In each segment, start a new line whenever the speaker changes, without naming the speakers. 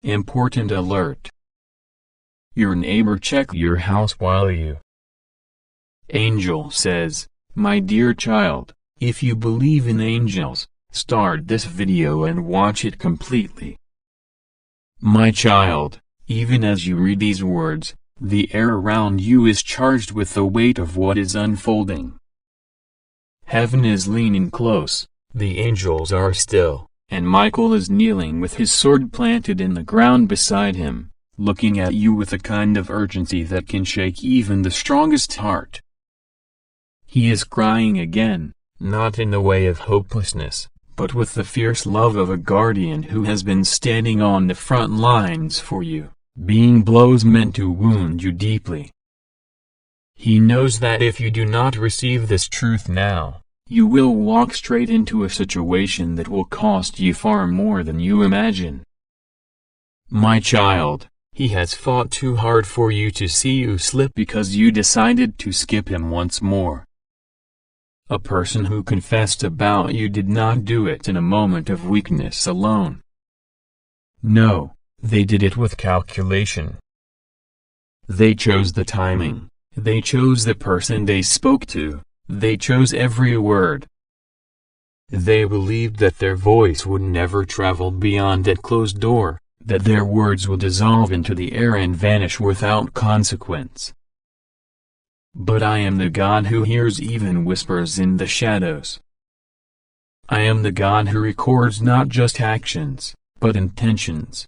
Important alert. Your neighbor checked your house while you. Angel says, my dear child, if you believe in angels, start this video and watch it completely. My child, even as you read these words, the air around you is charged with the weight of what is unfolding. Heaven is leaning close, the angels are still, and Michael is kneeling with his sword planted in the ground beside him, looking at you with a kind of urgency that can shake even the strongest heart. He is crying again, not in the way of hopelessness, but with the fierce love of a guardian who has been standing on the front lines for you, being blows meant to wound you deeply. He knows that if you do not receive this truth now, you will walk straight into a situation that will cost you far more than you imagine. My child, he has fought too hard for you to see you slip because you decided to skip him once more. A person who confessed about you did not do it in a moment of weakness alone. No, they did it with calculation. They chose the timing, they chose the person they spoke to, they chose every word. They believed that their voice would never travel beyond that closed door, that their words would dissolve into the air and vanish without consequence. But I am the God who hears even whispers in the shadows. I am the God who records not just actions, but intentions.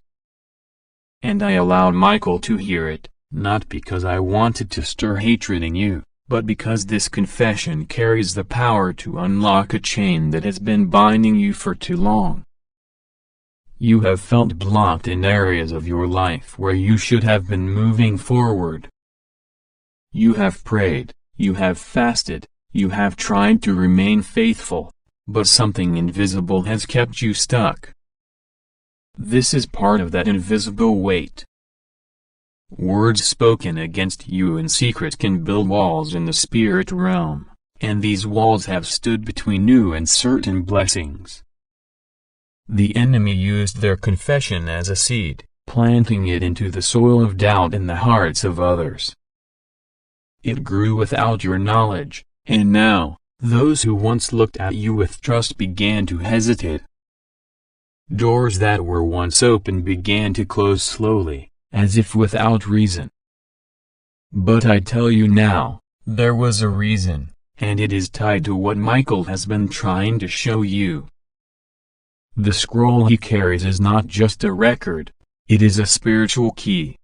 And I allowed Michael to hear it, not because I wanted to stir hatred in you, but because this confession carries the power to unlock a chain that has been binding you for too long. You have felt blocked in areas of your life where you should have been moving forward. You have prayed, you have fasted, you have tried to remain faithful, but something invisible has kept you stuck. This is part of that invisible weight. Words spoken against you in secret can build walls in the spirit realm, and these walls have stood between you and certain blessings. The enemy used their confession as a seed, planting it into the soil of doubt in the hearts of others. It grew without your knowledge, and now, those who once looked at you with trust began to hesitate. Doors that were once open began to close slowly, as if without reason. But I tell you now, there was a reason, and it is tied to what Michael has been trying to show you. The scroll he carries is not just a record, it is a spiritual key.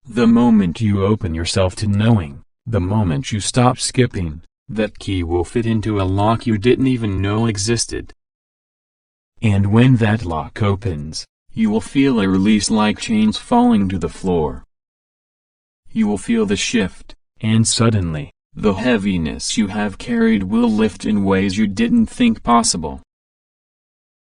The moment you open yourself to knowing, the moment you stop skipping, that key will fit into a lock you didn't even know existed. And when that lock opens, you will feel a release like chains falling to the floor. You will feel the shift, and suddenly, the heaviness you have carried will lift in ways you didn't think possible.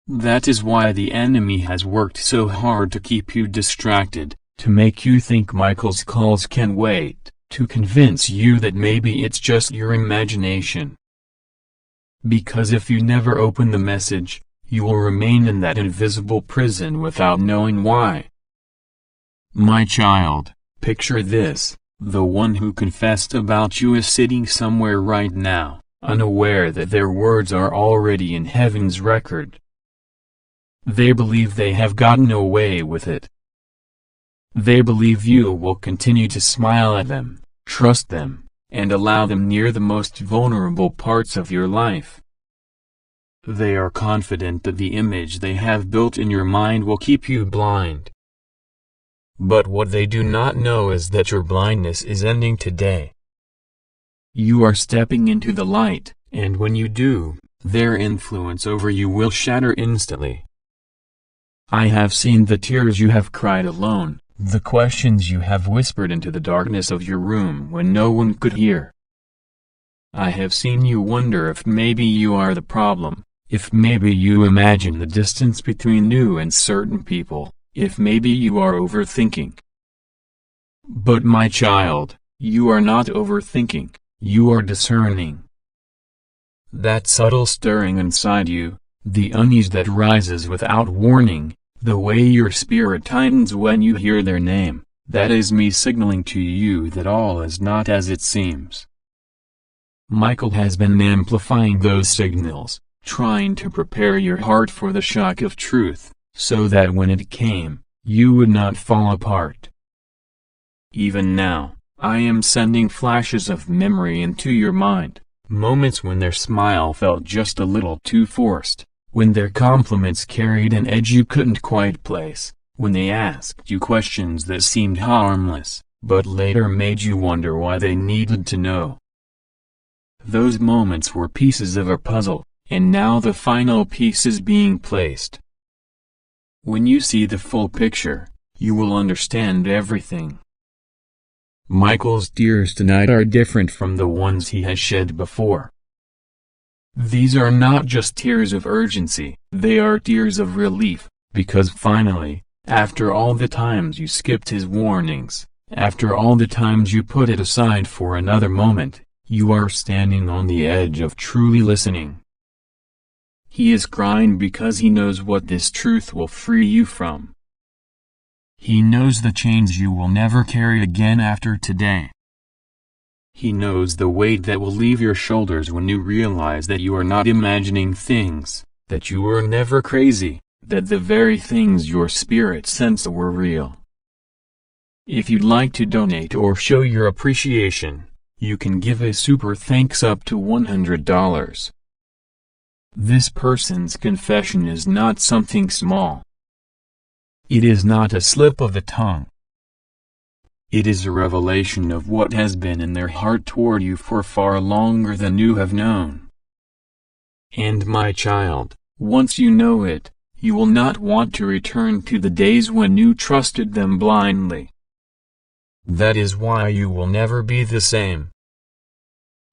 That is why the enemy has worked so hard to keep you distracted, to make you think Michael's calls can wait, to convince you that maybe it's just your imagination. Because if you never open the message, you will remain in that invisible prison without knowing why. My child, picture this, the one who confessed about you is sitting somewhere right now, unaware that their words are already in heaven's record. They believe they have gotten away with it. They believe you will continue to smile at them, trust them, and allow them near the most vulnerable parts of your life. They are confident that the image they have built in your mind will keep you blind. But what they do not know is that your blindness is ending today. You are stepping into the light, and when you do, their influence over you will shatter instantly. I have seen the tears you have cried alone, the questions you have whispered into the darkness of your room when no one could hear. I have seen you wonder if maybe you are the problem, if maybe you imagine the distance between you and certain people, if maybe you are overthinking. But my child, you are not overthinking, you are discerning. That subtle stirring inside you, the unease that rises without warning, The way your spirit tightens when you hear their name, that is me signaling to you that all is not as it seems. Michael has been amplifying those signals, trying to prepare your heart for the shock of truth, so that when it came, you would not fall apart. Even now, I am sending flashes of memory into your mind, moments when their smile felt just a little too forced, when their compliments carried an edge you couldn't quite place, when they asked you questions that seemed harmless, but later made you wonder why they needed to know. Those moments were pieces of a puzzle, and now the final piece is being placed. When you see the full picture, you will understand everything. Michael's tears tonight are different from the ones he has shed before. These are not just tears of urgency, they are tears of relief, because finally, after all the times you skipped his warnings, after all the times you put it aside for another moment, you are standing on the edge of truly listening. He is crying because he knows what this truth will free you from. He knows the chains you will never carry again after today. He knows the weight that will leave your shoulders when you realize that you are not imagining things, that you were never crazy, that the very things your spirit sensed were real. If you'd like to donate or show your appreciation, you can give a super thanks up to $100. This person's confession is not something small. It is not a slip of the tongue. It is a revelation of what has been in their heart toward you for far longer than you have known. And my child, once you know it, you will not want to return to the days when you trusted them blindly. That is why you will never be the same.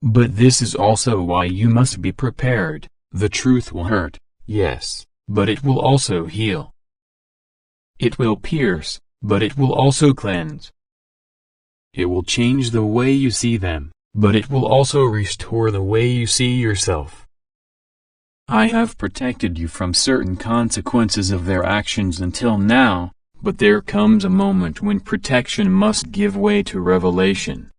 But this is also why you must be prepared. The truth will hurt, yes, but it will also heal. It will pierce, but it will also cleanse. It will change the way you see them, but it will also restore the way you see yourself. I have protected you from certain consequences of their actions until now, but there comes a moment when protection must give way to revelation.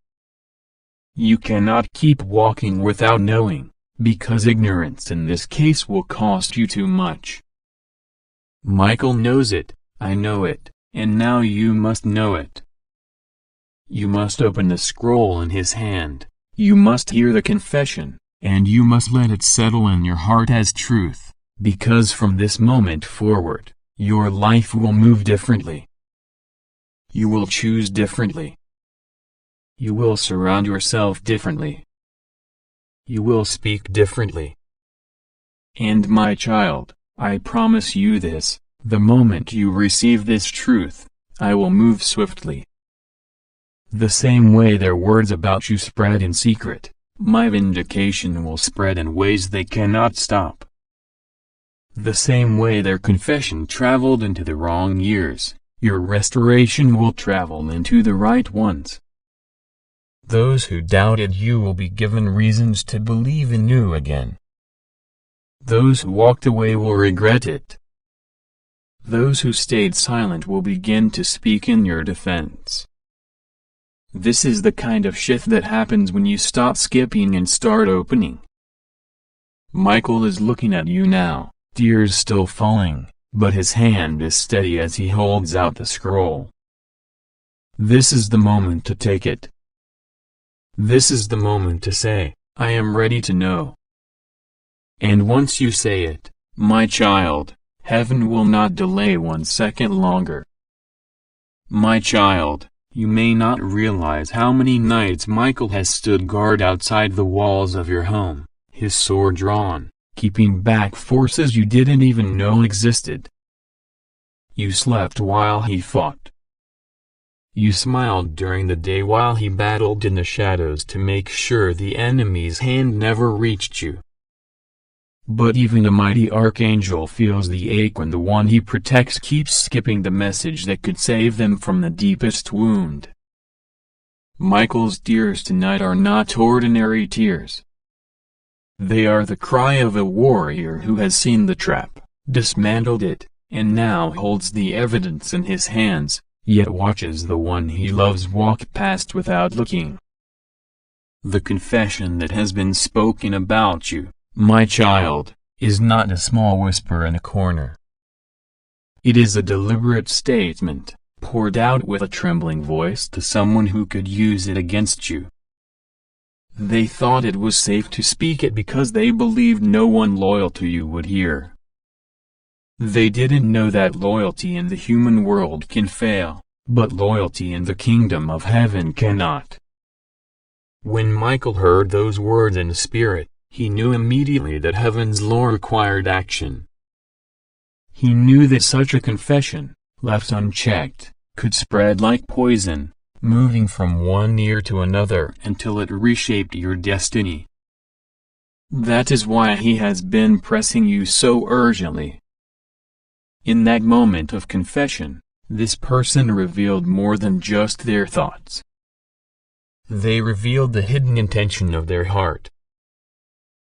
You cannot keep walking without knowing, because ignorance in this case will cost you too much. Michael knows it, I know it, and now you must know it. You must open the scroll in his hand, you must hear the confession, and you must let it settle in your heart as truth, because from this moment forward, your life will move differently. You will choose differently. You will surround yourself differently. You will speak differently. And my child, I promise you this, the moment you receive this truth, I will move swiftly. The same way their words about you spread in secret, my vindication will spread in ways they cannot stop. The same way their confession traveled into the wrong years, your restoration will travel into the right ones. Those who doubted you will be given reasons to believe in you again. Those who walked away will regret it. Those who stayed silent will begin to speak in your defense. This is the kind of shift that happens when you stop skipping and start opening. Michael is looking at you now, tears still falling, but his hand is steady as he holds out the scroll. This is the moment to take it. This is the moment to say, I am ready to know. And once you say it, my child, heaven will not delay 1 second longer. My child, you may not realize how many nights Michael has stood guard outside the walls of your home, his sword drawn, keeping back forces you didn't even know existed. You slept while he fought. You smiled during the day while he battled in the shadows to make sure the enemy's hand never reached you. But even a mighty archangel feels the ache when the one he protects keeps skipping the message that could save them from the deepest wound. Michael's tears tonight are not ordinary tears. They are the cry of a warrior who has seen the trap, dismantled it, and now holds the evidence in his hands, yet watches the one he loves walk past without looking. The confession that has been spoken about you, my child, is not a small whisper in a corner. It is a deliberate statement, poured out with a trembling voice to someone who could use it against you. They thought it was safe to speak it because they believed no one loyal to you would hear. They didn't know that loyalty in the human world can fail, but loyalty in the kingdom of heaven cannot. When Michael heard those words in spirit, he knew immediately that heaven's law required action. He knew that such a confession, left unchecked, could spread like poison, moving from one ear to another until it reshaped your destiny. That is why he has been pressing you so urgently. In that moment of confession, this person revealed more than just their thoughts. They revealed the hidden intention of their heart.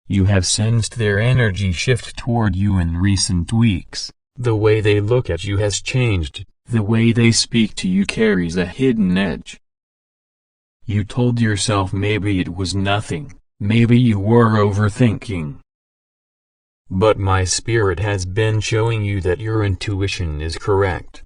You have sensed their energy shift toward you in recent weeks. The way they look at you has changed, the way they speak to you carries a hidden edge. You told yourself maybe it was nothing, maybe you were overthinking. But my spirit has been showing you that your intuition is correct.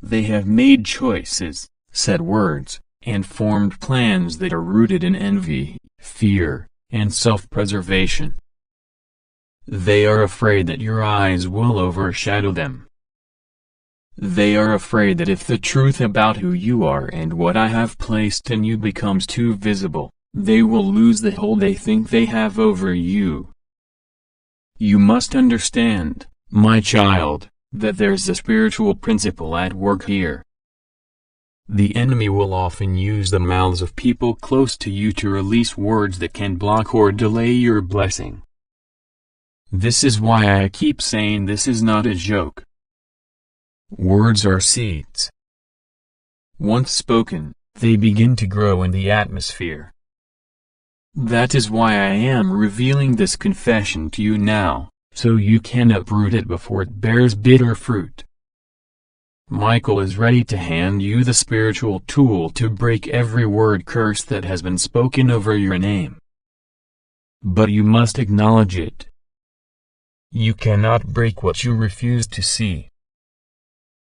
They have made choices, said words, and formed plans that are rooted in envy, fear, and self-preservation. They are afraid that your eyes will overshadow them. They are afraid that if the truth about who you are and what I have placed in you becomes too visible, they will lose the hold they think they have over you. You must understand, my child, that there's a spiritual principle at work here. The enemy will often use the mouths of people close to you to release words that can block or delay your blessing. This is why I keep saying this is not a joke. Words are seeds. Once spoken, they begin to grow in the atmosphere. That is why I am revealing this confession to you now, so you can uproot it before it bears bitter fruit. Michael is ready to hand you the spiritual tool to break every word curse that has been spoken over your name. But you must acknowledge it. You cannot break what you refuse to see.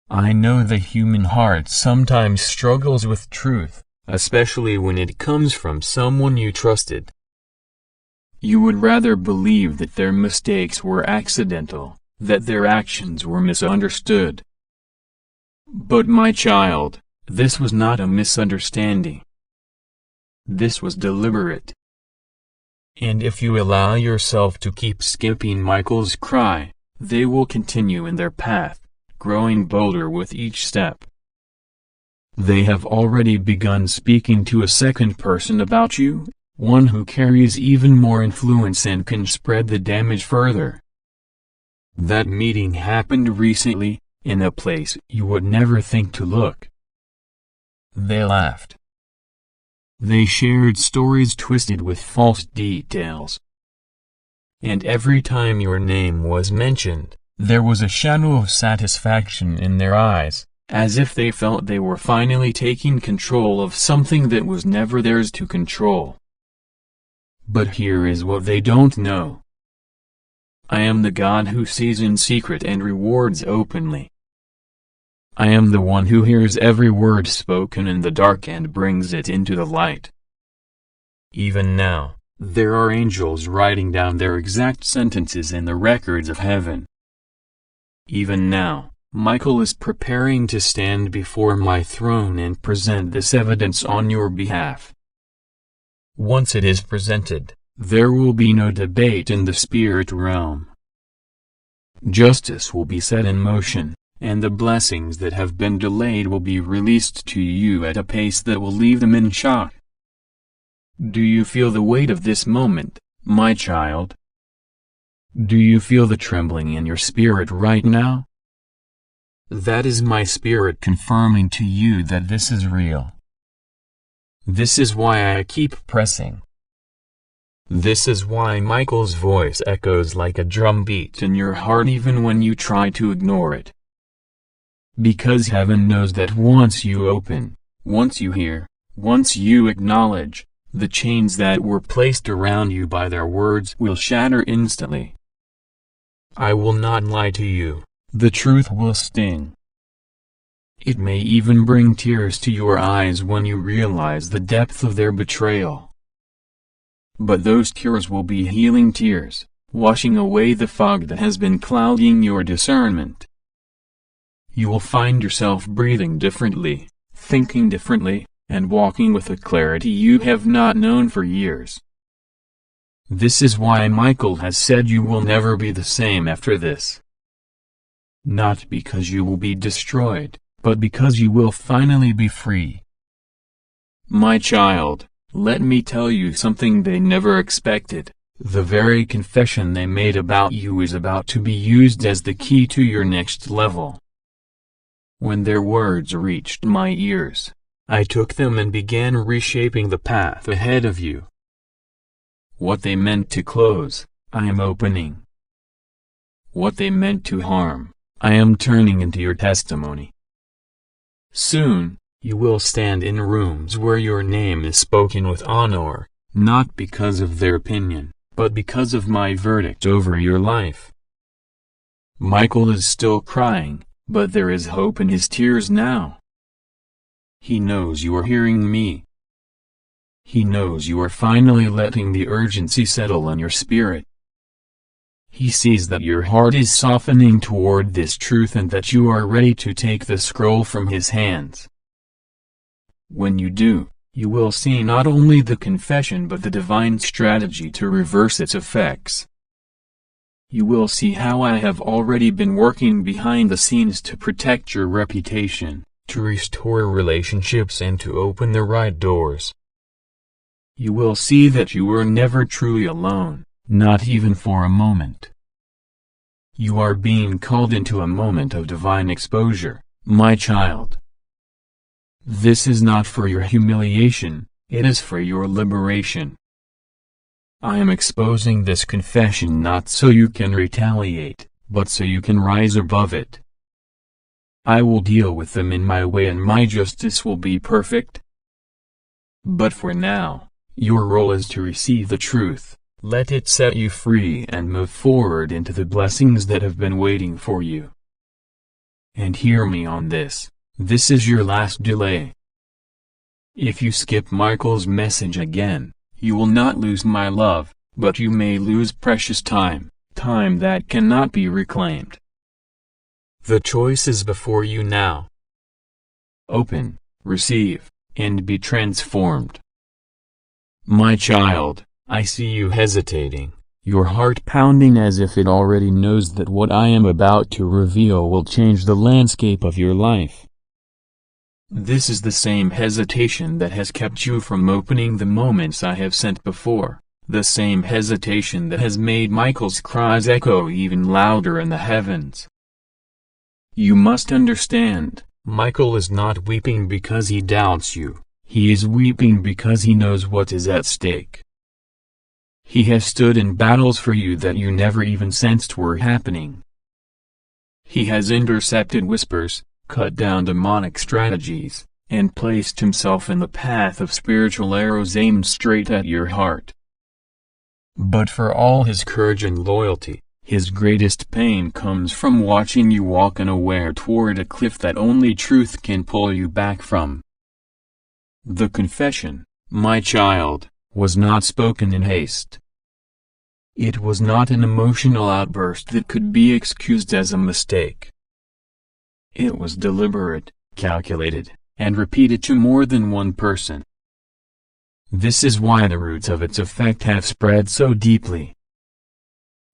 I know the human heart sometimes struggles with truth, especially when it comes from someone you trusted. You would rather believe that their mistakes were accidental, that their actions were misunderstood. But my child, this was not a misunderstanding. This was deliberate. And if you allow yourself to keep skipping Michael's cry, they will continue in their path, growing bolder with each step. They have already begun speaking to a second person about you, one who carries even more influence and can spread the damage further. That meeting happened recently, in a place you would never think to look. They laughed. They shared stories twisted with false details. And every time your name was mentioned, there was a shadow of satisfaction in their eyes, as if they felt they were finally taking control of something that was never theirs to control. But here is what they don't know. I am the God who sees in secret and rewards openly. I am the one who hears every word spoken in the dark and brings it into the light. Even now, there are angels writing down their exact sentences in the records of heaven. Even now, Michael is preparing to stand before my throne and present this evidence on your behalf. Once it is presented, there will be no debate in the spirit realm. Justice will be set in motion, and the blessings that have been delayed will be released to you at a pace that will leave them in shock. Do you feel the weight of this moment, my child? Do you feel the trembling in your spirit right now? That is my spirit confirming to you that this is real. This is why I keep pressing. This is why Michael's voice echoes like a drumbeat in your heart even when you try to ignore it. Because heaven knows that once you open, once you hear, once you acknowledge, the chains that were placed around you by their words will shatter instantly. I will not lie to you, the truth will sting. It may even bring tears to your eyes when you realize the depth of their betrayal. But those tears will be healing tears, washing away the fog that has been clouding your discernment. You will find yourself breathing differently, thinking differently, and walking with a clarity you have not known for years. This is why Michael has said you will never be the same after this. Not because you will be destroyed, but because you will finally be free. My child, let me tell you something they never expected. The very confession they made about you is about to be used as the key to your next level. When their words reached my ears, I took them and began reshaping the path ahead of you. What they meant to close, I am opening. What they meant to harm, I am turning into your testimony. Soon, you will stand in rooms where your name is spoken with honor, not because of their opinion, but because of my verdict over your life. Michael is still crying, but there is hope in his tears now. He knows you are hearing me. He knows you are finally letting the urgency settle in your spirit. He sees that your heart is softening toward this truth and that you are ready to take the scroll from his hands. When you do, you will see not only the confession but the divine strategy to reverse its effects. You will see how I have already been working behind the scenes to protect your reputation, to restore relationships and to open the right doors. You will see that you were never truly alone, not even for a moment. You are being called into a moment of divine exposure, my child. This is not for your humiliation, it is for your liberation. I am exposing this confession not so you can retaliate, but so you can rise above it. I will deal with them in my way and my justice will be perfect. But for now, your role is to receive the truth, let it set you free and move forward into the blessings that have been waiting for you. And hear me on this, this is your last delay. If you skip Michael's message again, you will not lose my love, but you may lose precious time, time that cannot be reclaimed. The choice is before you now. Open, receive, and be transformed. My child, I see you hesitating, your heart pounding as if it already knows that what I am about to reveal will change the landscape of your life. This is the same hesitation that has kept you from opening the moments I have sent before, the same hesitation that has made Michael's cries echo even louder in the heavens. You must understand, Michael is not weeping because he doubts you, he is weeping because he knows what is at stake. He has stood in battles for you that you never even sensed were happening. He has intercepted whispers, cut down demonic strategies, and placed himself in the path of spiritual arrows aimed straight at your heart. But for all his courage and loyalty, his greatest pain comes from watching you walk unaware toward a cliff that only truth can pull you back from. The confession, my child, was not spoken in haste. It was not an emotional outburst that could be excused as a mistake. It was deliberate, calculated, and repeated to more than one person. This is why the roots of its effect have spread so deeply.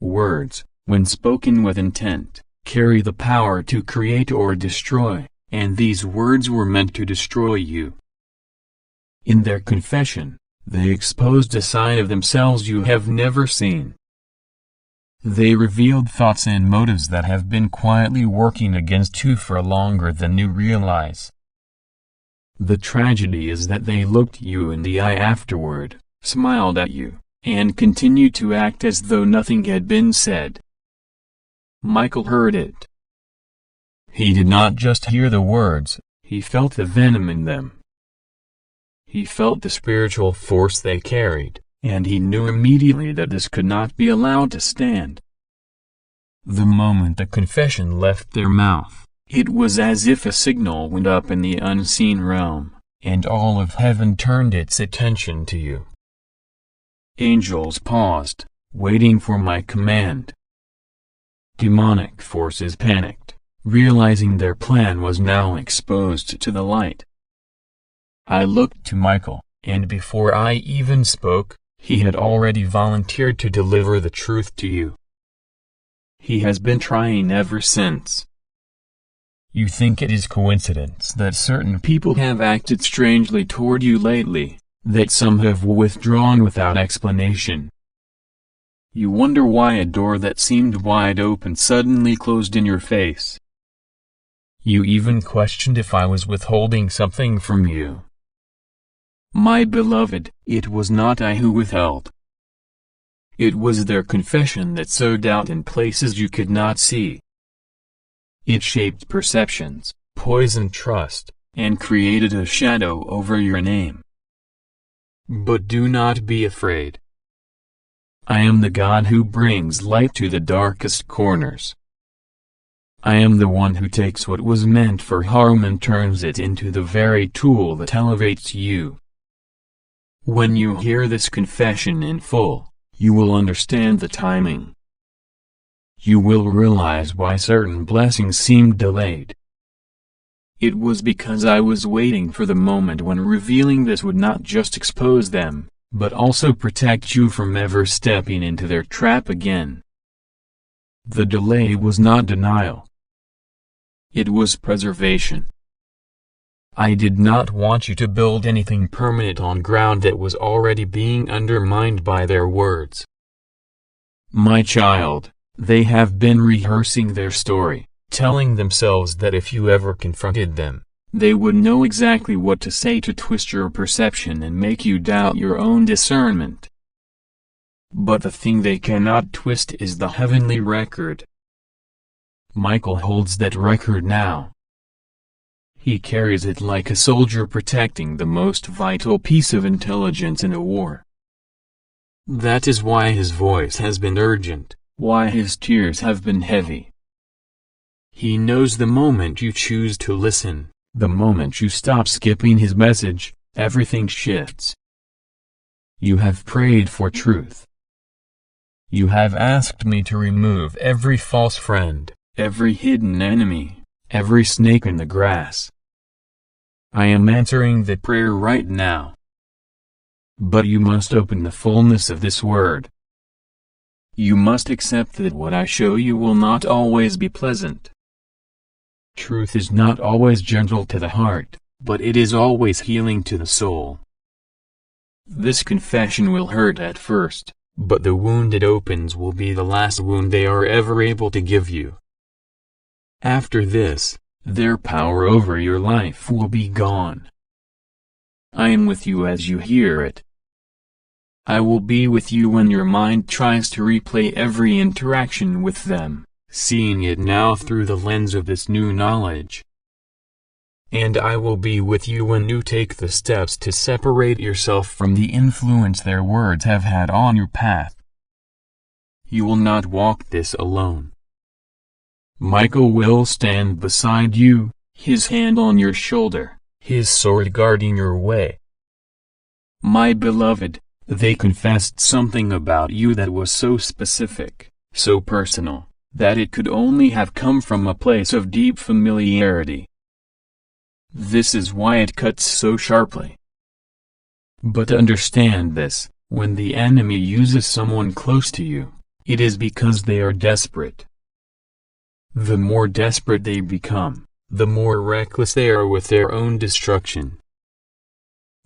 Words, when spoken with intent, carry the power to create or destroy, and these words were meant to destroy you. In their confession, they exposed a side of themselves you have never seen. They revealed thoughts and motives that have been quietly working against you for longer than you realize. The tragedy is that they looked you in the eye afterward, smiled at you, and continued to act as though nothing had been said. Michael heard it. He did not just hear the words, he felt the venom in them. He felt the spiritual force they carried, and he knew immediately that this could not be allowed to stand. The moment the confession left their mouth, it was as if a signal went up in the unseen realm, and all of heaven turned its attention to you. Angels paused, waiting for my command. Demonic forces panicked, realizing their plan was now exposed to the light. I looked to Michael, and before I even spoke, he had already volunteered to deliver the truth to you. He has been trying ever since. You think it is coincidence that certain people have acted strangely toward you lately, that some have withdrawn without explanation. You wonder why a door that seemed wide open suddenly closed in your face. You even questioned if I was withholding something from you. My beloved, it was not I who withheld. It was their confession that sowed doubt in places you could not see. It shaped perceptions, poisoned trust, and created a shadow over your name. But do not be afraid. I am the God who brings light to the darkest corners. I am the one who takes what was meant for harm and turns it into the very tool that elevates you. When you hear this confession in full, you will understand the timing. You will realize why certain blessings seemed delayed. It was because I was waiting for the moment when revealing this would not just expose them, but also protect you from ever stepping into their trap again. The delay was not denial. It was preservation. I did not want you to build anything permanent on ground that was already being undermined by their words. My child, they have been rehearsing their story, telling themselves that if you ever confronted them, they would know exactly what to say to twist your perception and make you doubt your own discernment. But the thing they cannot twist is the heavenly record. Michael holds that record now. He carries it like a soldier protecting the most vital piece of intelligence in a war. That is why his voice has been urgent, why his tears have been heavy. He knows the moment you choose to listen, the moment you stop skipping his message, everything shifts. You have prayed for truth. You have asked me to remove every false friend, every hidden enemy, every snake in the grass. I am answering the prayer right now. But you must open the fullness of this word. You must accept that what I show you will not always be pleasant. Truth is not always gentle to the heart, but it is always healing to the soul. This confession will hurt at first, but the wound it opens will be the last wound they are ever able to give you. After this, their power over your life will be gone. I am with you as you hear it. I will be with you when your mind tries to replay every interaction with them, seeing it now through the lens of this new knowledge. And I will be with you when you take the steps to separate yourself from the influence their words have had on your path. You will not walk this alone. Michael will stand beside you, his hand on your shoulder, his sword guarding your way. My beloved, they confessed something about you that was so specific, so personal, that it could only have come from a place of deep familiarity. This is why it cuts so sharply. But understand this, when the enemy uses someone close to you, it is because they are desperate. The more desperate they become, the more reckless they are with their own destruction.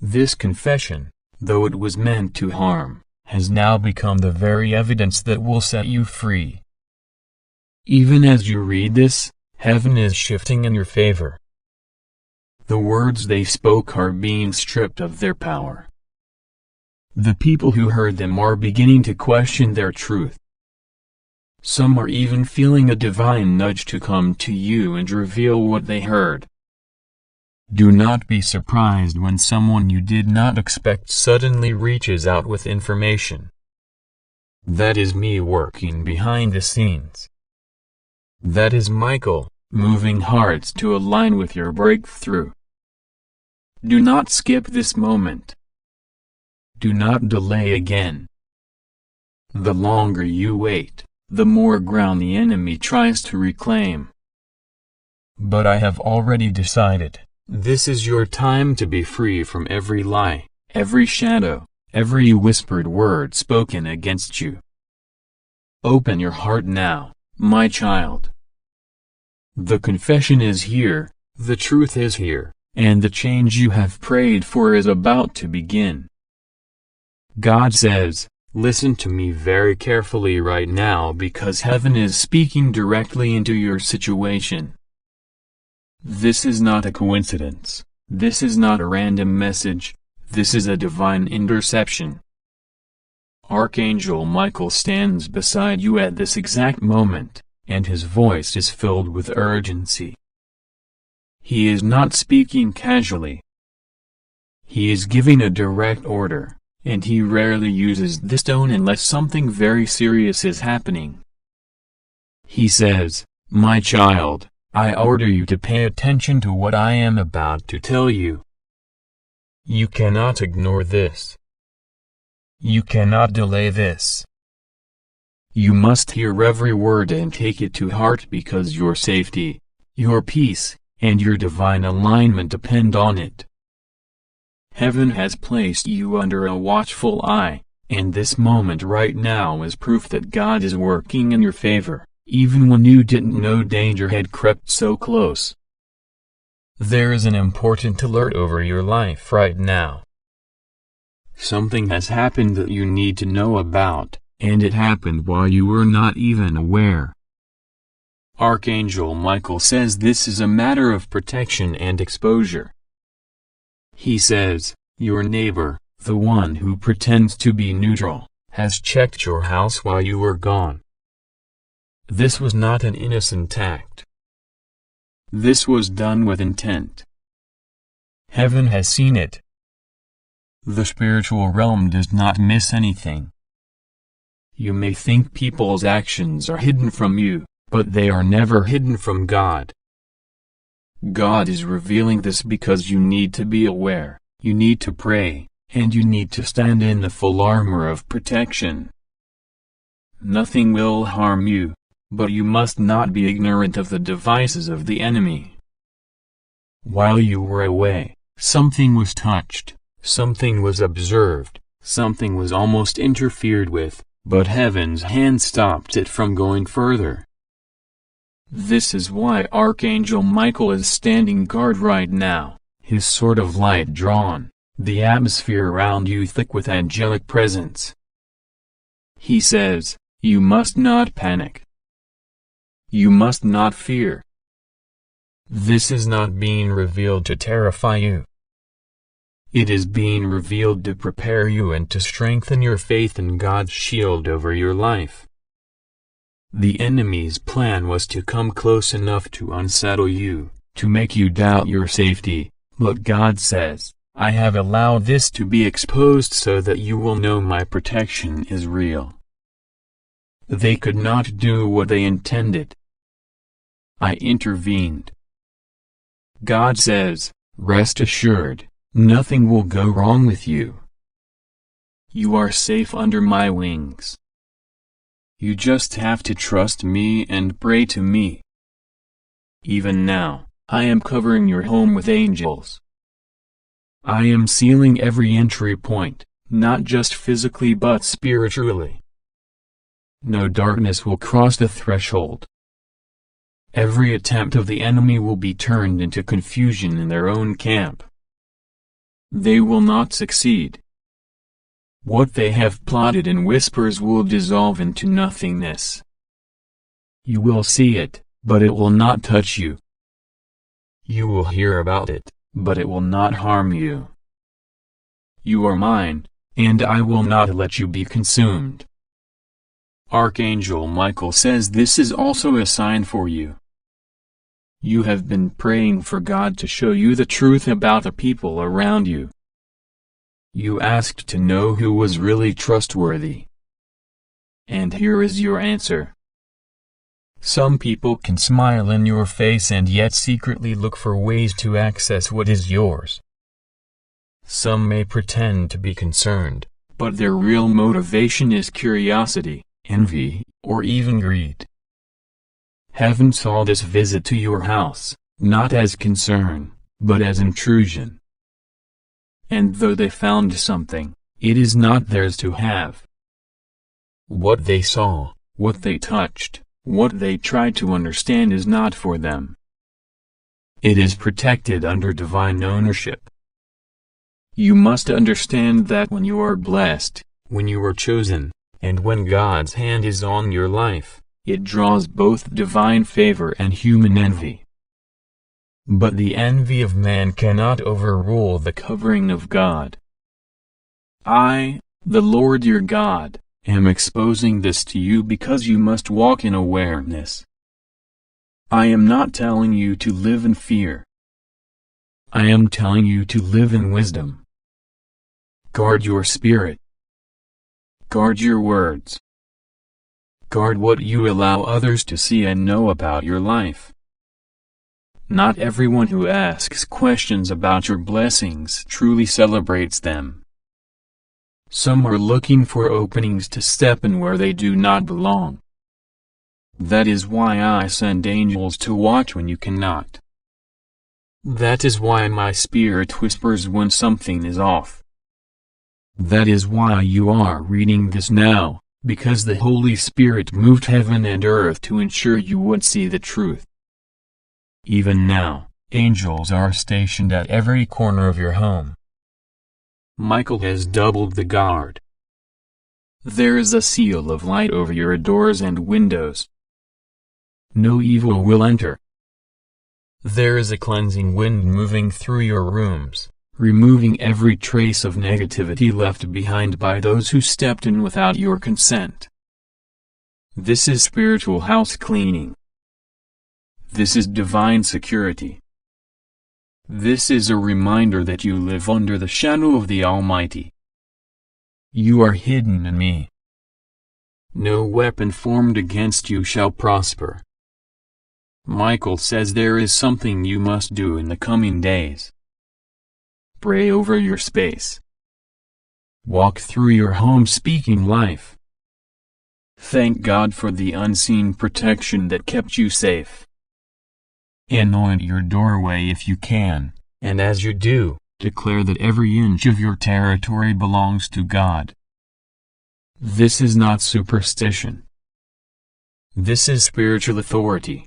This confession, though it was meant to harm, has now become the very evidence that will set you free. Even as you read this, heaven is shifting in your favor. The words they spoke are being stripped of their power. The people who heard them are beginning to question their truth. Some are even feeling a divine nudge to come to you and reveal what they heard. Do not be surprised when someone you did not expect suddenly reaches out with information. That is me working behind the scenes. That is Michael, moving hearts to align with your breakthrough. Do not skip this moment. Do not delay again. The longer you wait, the more ground the enemy tries to reclaim. But I have already decided, this is your time to be free from every lie, every shadow, every whispered word spoken against you. Open your heart now, my child. The confession is here, the truth is here, and the change you have prayed for is about to begin. God says, listen to me very carefully right now because heaven is speaking directly into your situation. This is not a coincidence, this is not a random message, this is a divine interception. Archangel Michael stands beside you at this exact moment, and his voice is filled with urgency. He is not speaking casually. He is giving a direct order, and he rarely uses this tone unless something very serious is happening. He says, my child, I order you to pay attention to what I am about to tell you. You cannot ignore this. You cannot delay this. You must hear every word and take it to heart because your safety, your peace, and your divine alignment depend on it. Heaven has placed you under a watchful eye, and this moment right now is proof that God is working in your favor, even when you didn't know danger had crept so close. There is an important alert over your life right now. Something has happened that you need to know about, and it happened while you were not even aware. Archangel Michael says this is a matter of protection and exposure. He says, your neighbor, the one who pretends to be neutral, has checked your house while you were gone. This was not an innocent act. This was done with intent. Heaven has seen it. The spiritual realm does not miss anything. You may think people's actions are hidden from you, but they are never hidden from God. God is revealing this because you need to be aware, you need to pray, and you need to stand in the full armor of protection. Nothing will harm you, but you must not be ignorant of the devices of the enemy. While you were away, something was touched, something was observed, something was almost interfered with, but heaven's hand stopped it from going further. This is why Archangel Michael is standing guard right now, his sword of light drawn, the atmosphere around you thick with angelic presence. He says, you must not panic. You must not fear. This is not being revealed to terrify you. It is being revealed to prepare you and to strengthen your faith in God's shield over your life. The enemy's plan was to come close enough to unsettle you, to make you doubt your safety, but God says, I have allowed this to be exposed so that you will know my protection is real. They could not do what they intended. I intervened. God says, rest assured, nothing will go wrong with you. You are safe under my wings. You just have to trust me and pray to me. Even now, I am covering your home with angels. I am sealing every entry point, not just physically but spiritually. No darkness will cross the threshold. Every attempt of the enemy will be turned into confusion in their own camp. They will not succeed. What they have plotted in whispers will dissolve into nothingness. You will see it, but it will not touch you. You will hear about it, but it will not harm you. You are mine, and I will not let you be consumed. Archangel Michael says this is also a sign for you. You have been praying for God to show you the truth about the people around you. You asked to know who was really trustworthy. And here is your answer. Some people can smile in your face and yet secretly look for ways to access what is yours. Some may pretend to be concerned, but their real motivation is curiosity, envy, or even greed. Heaven saw this visit to your house, not as concern, but as intrusion. And though they found something, it is not theirs to have. What they saw, what they touched, what they tried to understand is not for them. It is protected under divine ownership. You must understand that when you are blessed, when you are chosen, and when God's hand is on your life, it draws both divine favor and human envy. But the envy of man cannot overrule the covering of God. I, the Lord your God, am exposing this to you because you must walk in awareness. I am not telling you to live in fear. I am telling you to live in wisdom. Guard your spirit. Guard your words. Guard what you allow others to see and know about your life. Not everyone who asks questions about your blessings truly celebrates them. Some are looking for openings to step in where they do not belong. That is why I send angels to watch when you cannot. That is why my spirit whispers when something is off. That is why you are reading this now, because the Holy Spirit moved heaven and earth to ensure you would see the truth. Even now, angels are stationed at every corner of your home. Michael has doubled the guard. There is a seal of light over your doors and windows. No evil will enter. There is a cleansing wind moving through your rooms, removing every trace of negativity left behind by those who stepped in without your consent. This is spiritual house cleaning. This is divine security. This is a reminder that you live under the shadow of the Almighty. You are hidden in me. No weapon formed against you shall prosper. Michael says there is something you must do in the coming days. Pray over your space. Walk through your home speaking life. Thank God for the unseen protection that kept you safe. Anoint your doorway if you can, and as you do, declare that every inch of your territory belongs to God. This is not superstition. This is spiritual authority.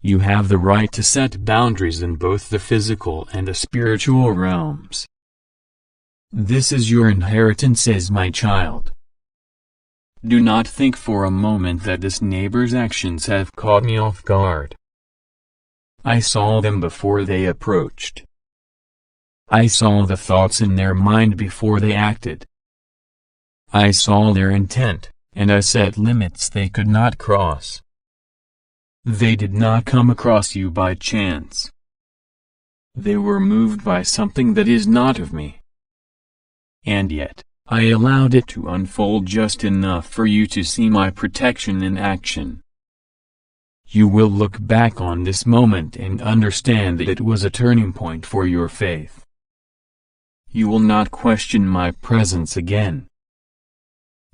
You have the right to set boundaries in both the physical and the spiritual realms. This is your inheritance as my child. Do not think for a moment that this neighbor's actions have caught me off guard. I saw them before they approached. I saw the thoughts in their mind before they acted. I saw their intent, and I set limits they could not cross. They did not come across you by chance. They were moved by something that is not of me. And yet, I allowed it to unfold just enough for you to see my protection in action. You will look back on this moment and understand that it was a turning point for your faith. You will not question my presence again.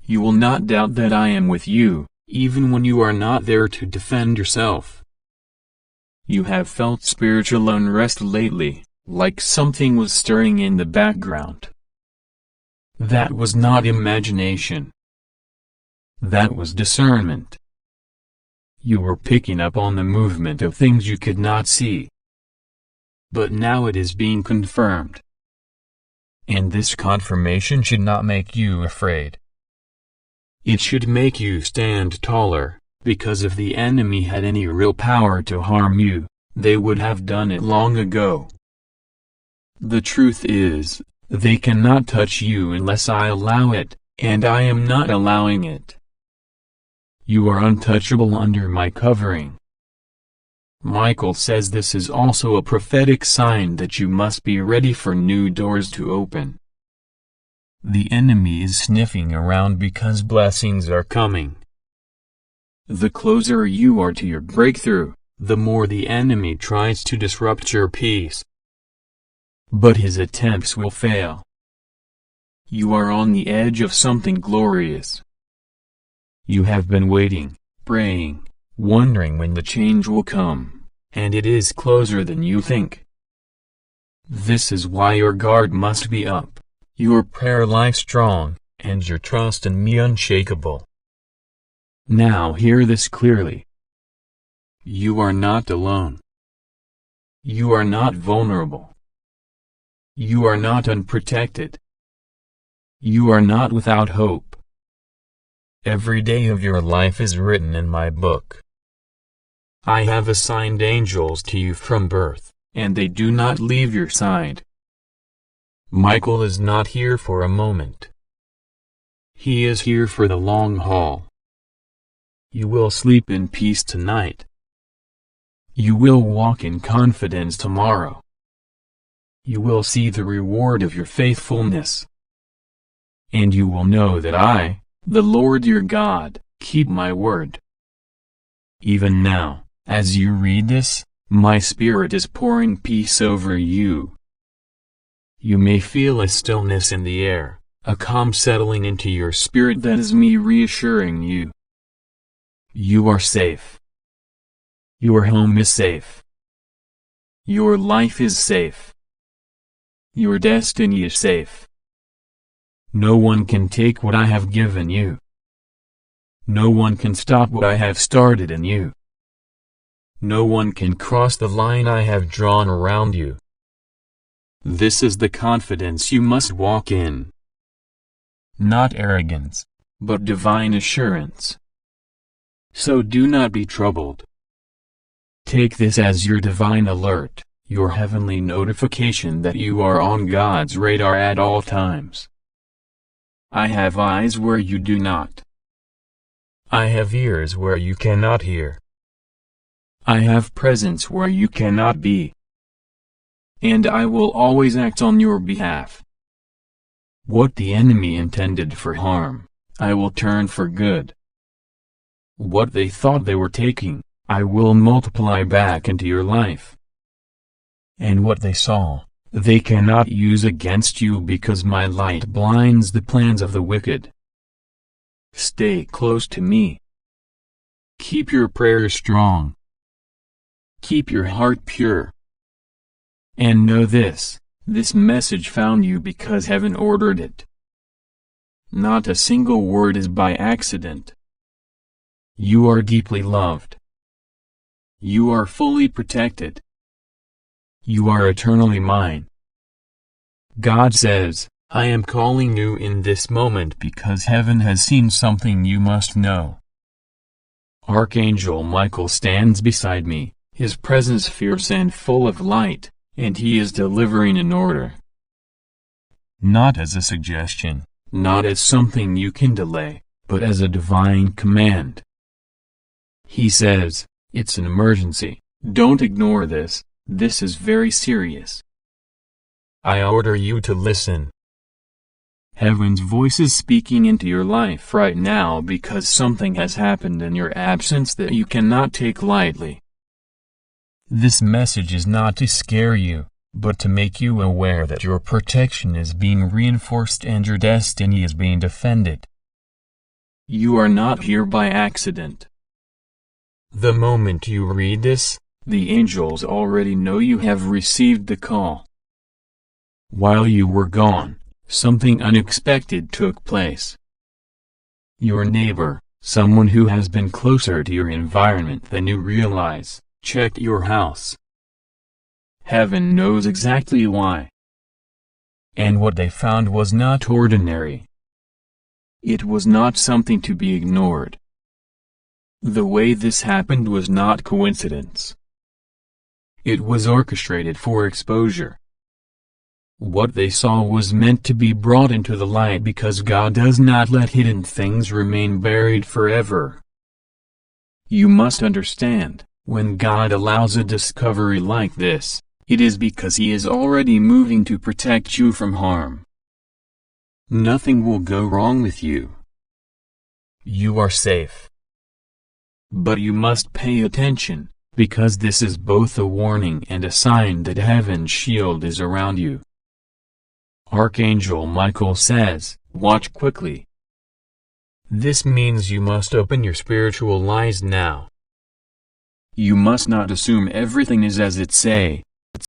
You will not doubt that I am with you, even when you are not there to defend yourself. You have felt spiritual unrest lately, like something was stirring in the background. That was not imagination. That was discernment. You were picking up on the movement of things you could not see. But now it is being confirmed. And this confirmation should not make you afraid. It should make you stand taller, because if the enemy had any real power to harm you, they would have done it long ago. The truth is, They cannot touch you unless I allow it, and I am not allowing it. You are untouchable under my covering. Michael says this is also a prophetic sign that you must be ready for new doors to open. The enemy is sniffing around because blessings are coming. The closer you are to your breakthrough, the more the enemy tries to disrupt your peace. But his attempts will fail. You are on the edge of something glorious. You have been waiting, praying, wondering when the change will come, and it is closer than you think. This is why your guard must be up, your prayer life strong, and your trust in me unshakable. Now hear this clearly. You are not alone. You are not vulnerable. You are not unprotected. You are not without hope. Every day of your life is written in my book. I have assigned angels to you from birth, and they do not leave your side. Michael is not here for a moment. He is here for the long haul. You will sleep in peace tonight. You will walk in confidence tomorrow. You will see the reward of your faithfulness. And you will know that I, the Lord your God, keep my word. Even now, as you read this, my spirit is pouring peace over you. You may feel a stillness in the air, a calm settling into your spirit that is me reassuring you. You are safe. Your home is safe. Your life is safe. Your destiny is safe. No one can take what I have given you. No one can stop what I have started in you. No one can cross the line I have drawn around you. This is the confidence you must walk in. Not arrogance, but divine assurance. So do not be troubled. Take this as your divine alert, your heavenly notification that you are on God's radar at all times. I have eyes where you do not. I have ears where you cannot hear. I have presence where you cannot be. And I will always act on your behalf. What the enemy intended for harm, I will turn for good. What they thought they were taking, I will multiply back into your life. And what they saw, they cannot use against you because my light blinds the plans of the wicked. Stay close to me. Keep your prayers strong. Keep your heart pure. And know this message found you because heaven ordered it. Not a single word is by accident. You are deeply loved. You are fully protected. You are eternally mine. God says, I am calling you in this moment because heaven has seen something you must know. Archangel Michael stands beside me, his presence fierce and full of light, and he is delivering an order. Not as a suggestion, not as something you can delay, but as a divine command. He says, it's an emergency, don't ignore this, this is very serious. I order you to listen. Heaven's voice is speaking into your life right now because something has happened in your absence that you cannot take lightly. This message is not to scare you, but to make you aware that your protection is being reinforced and your destiny is being defended. You are not here by accident. The moment you read this, the angels already know you have received the call. While you were gone, something unexpected took place. Your neighbor, someone who has been closer to your environment than you realize, checked your house. Heaven knows exactly why. And what they found was not ordinary. It was not something to be ignored. The way this happened was not coincidence. It was orchestrated for exposure. What they saw was meant to be brought into the light because God does not let hidden things remain buried forever. You must understand, when God allows a discovery like this, it is because he is already moving to protect you from harm. Nothing will go wrong with you. You are safe. But you must pay attention, because this is both a warning and a sign that heaven's shield is around you. Archangel Michael says, "Watch quickly." This means you must open your spiritual eyes now. You must not assume everything is as it say,